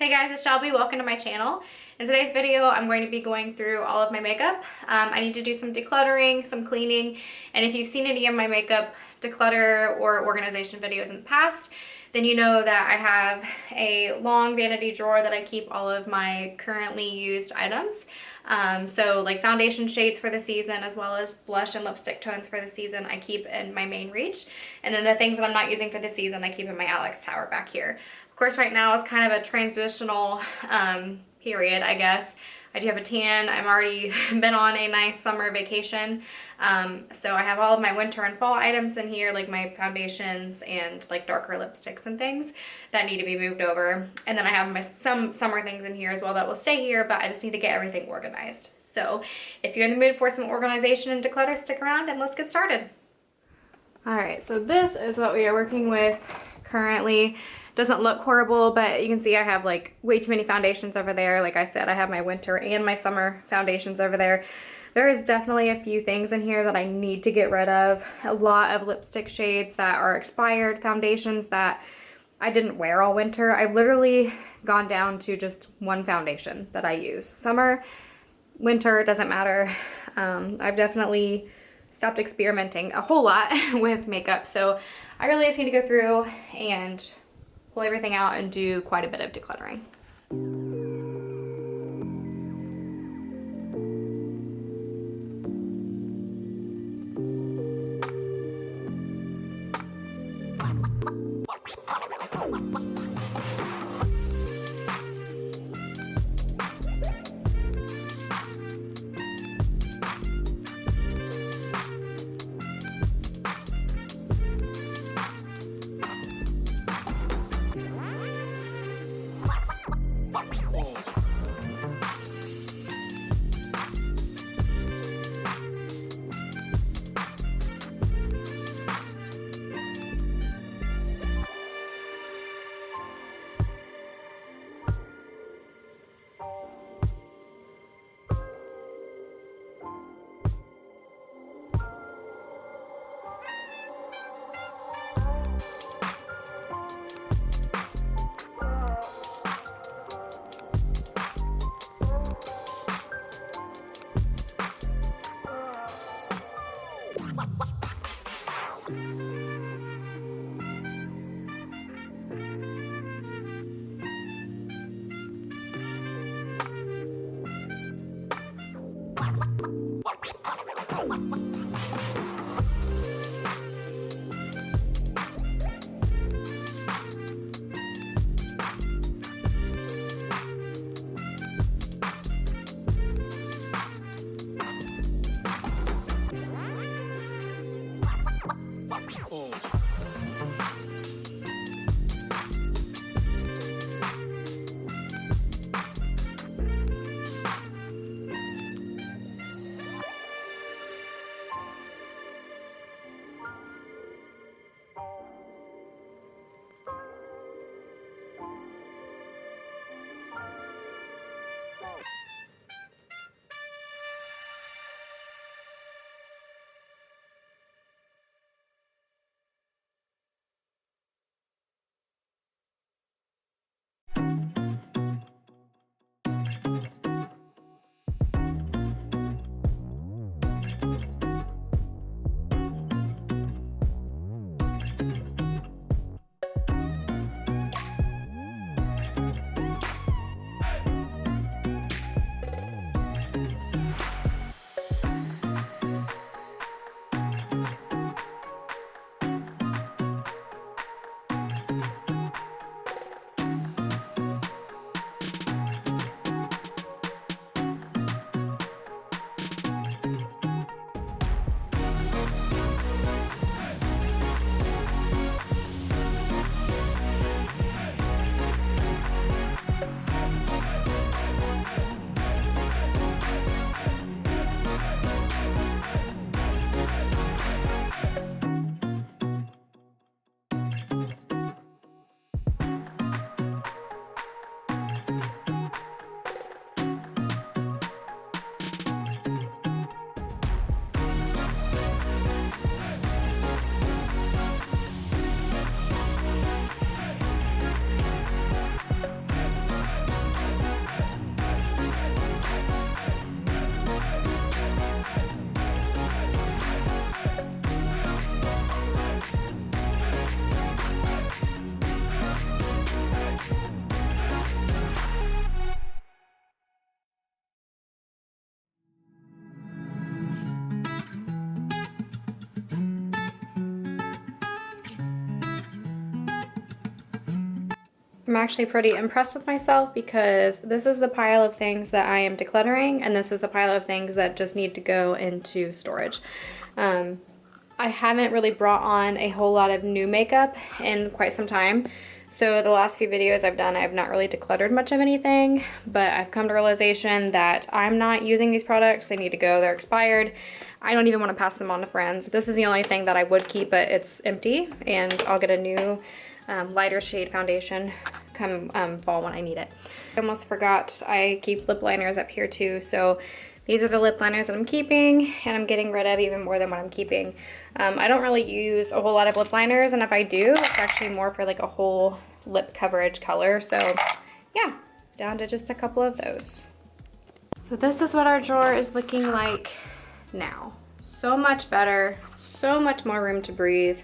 Hey guys, it's Shelby. Welcome to my channel. In today's video, I'm going to be going through all of my makeup. I need to do some decluttering, some cleaning, and if you've seen any of my makeup declutter or organization videos in the past, then you know that I have a long vanity drawer that I keep all of my currently used items. So like foundation shades for the season, as well as blush and lipstick tones for the season, I keep in my main reach. And then the things that I'm not using for the season, I keep in my Alex tower back here. Of course, right now is kind of a transitional period, I guess. I do have a tan. I've already been on a nice summer vacation. So I have all of my winter and fall items in here, like my foundations and like darker lipsticks and things that need to be moved over. And then I have some summer things in here as well that will stay here, but I just need to get everything organized. So if you're in the mood for some organization and declutter, stick around and let's get started. All right, so this is what we are working with currently. Doesn't look horrible, but you can see I have like way too many foundations over there. Like I said, I have my winter and my summer foundations over there. There is definitely a few things in here that I need to get rid of. A lot of lipstick shades that are expired, foundations that I didn't wear all winter. I've literally gone down to just one foundation that I use. Summer, winter, doesn't matter. I've definitely stopped experimenting a whole lot with makeup. So I really just need to go through and pull everything out and do quite a bit of decluttering. I'm actually pretty impressed with myself because this is the pile of things that I am decluttering, and this is the pile of things that just need to go into storage. I haven't really brought on a whole lot of new makeup in quite some time. So the last few videos I've done, I've not really decluttered much of anything, but I've come to realization that I'm not using these products. They need to go, they're expired. I don't even want to pass them on to friends. This is the only thing that I would keep, but it's empty, and I'll get a new lighter shade foundation come fall when I need it. I almost forgot I keep lip liners up here too, so these are the lip liners that I'm keeping, and I'm getting rid of even more than what I'm keeping. I don't really use a whole lot of lip liners, and if I do, it's actually more for like a whole lip coverage color. So yeah, down to just a couple of those. So this is what our drawer is looking like now. So much better, so much more room to breathe,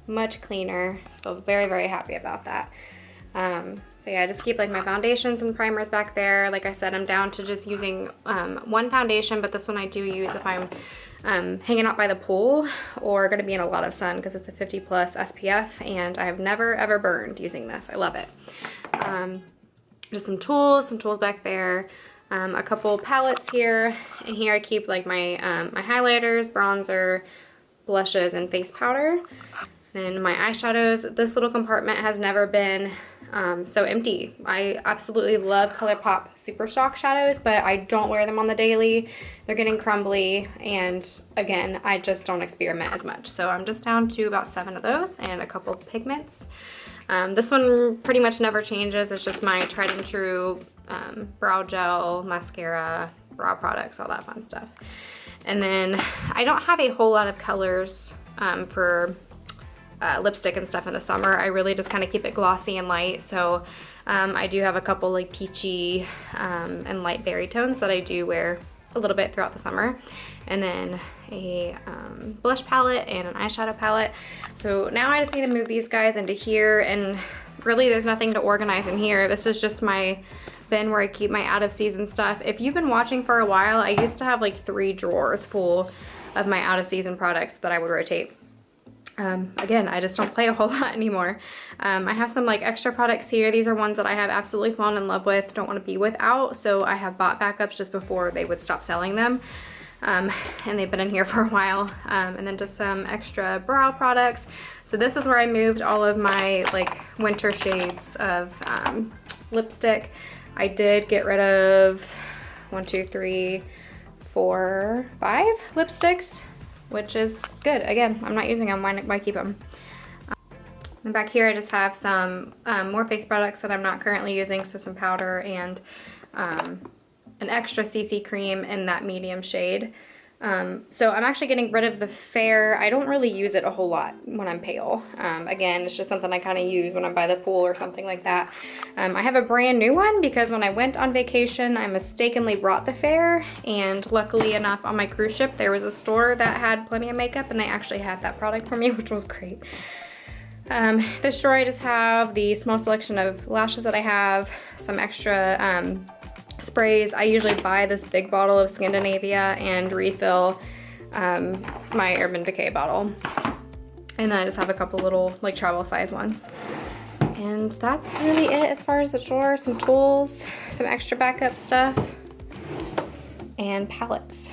much cleaner. Feel very, very happy about that. So yeah, I just keep like my foundations and primers back there. Like I said, I'm down to just using one foundation, but this one I do use if I'm hanging out by the pool or gonna be in a lot of sun, because it's a 50+ SPF, and I have never ever burned using this. I love it. Just some tools back there, a couple palettes here, and here I keep like my my highlighters, bronzer, blushes, and face powder. And my eyeshadows. This little compartment has never been so empty. I absolutely love ColourPop Super Shock shadows, but I don't wear them on the daily. They're getting crumbly, and again, I just don't experiment as much. So I'm just down to about 7 of those and a couple of pigments. This one pretty much never changes. It's just my tried and true brow gel, mascara, brow products, all that fun stuff. And then I don't have a whole lot of colors for lipstick and stuff in the summer. I really just kind of keep it glossy and light. So I do have a couple like peachy and light berry tones that I do wear a little bit throughout the summer. And then a blush palette and an eyeshadow palette. So now I just need to move these guys into here, and really there's nothing to organize in here. This is just my bin where I keep my out of season stuff. If you've been watching for a while, I used to have like 3 drawers full of my out of season products that I would rotate. Again, I just don't play a whole lot anymore. I have some like extra products here. These are ones that I have absolutely fallen in love with, don't want to be without, so I have bought backups just before they would stop selling them. And they've been in here for a while. And then just some extra brow products. So this is where I moved all of my like winter shades of lipstick. I did get rid of 1, 2, 3, 4, 5 lipsticks, which is good. Again, I'm not using them, why keep them? And back here I just have some more face products that I'm not currently using, so some powder and an extra CC cream in that medium shade. So I'm actually getting rid of the fair. I don't really use it a whole lot when I'm pale. Again, it's just something I kind of use when I'm by the pool or something like that. I have a brand new one because when I went on vacation, I mistakenly brought the fair, and luckily enough on my cruise ship, there was a store that had plenty of makeup, and they actually had that product for me, which was great. This drawer I just have the small selection of lashes that I have, some extra sprays. I usually buy this big bottle of Scandinavia and refill my Urban Decay bottle. And then I just have a couple little like travel size ones. And that's really it as far as the drawer. Some tools, some extra backup stuff, and palettes.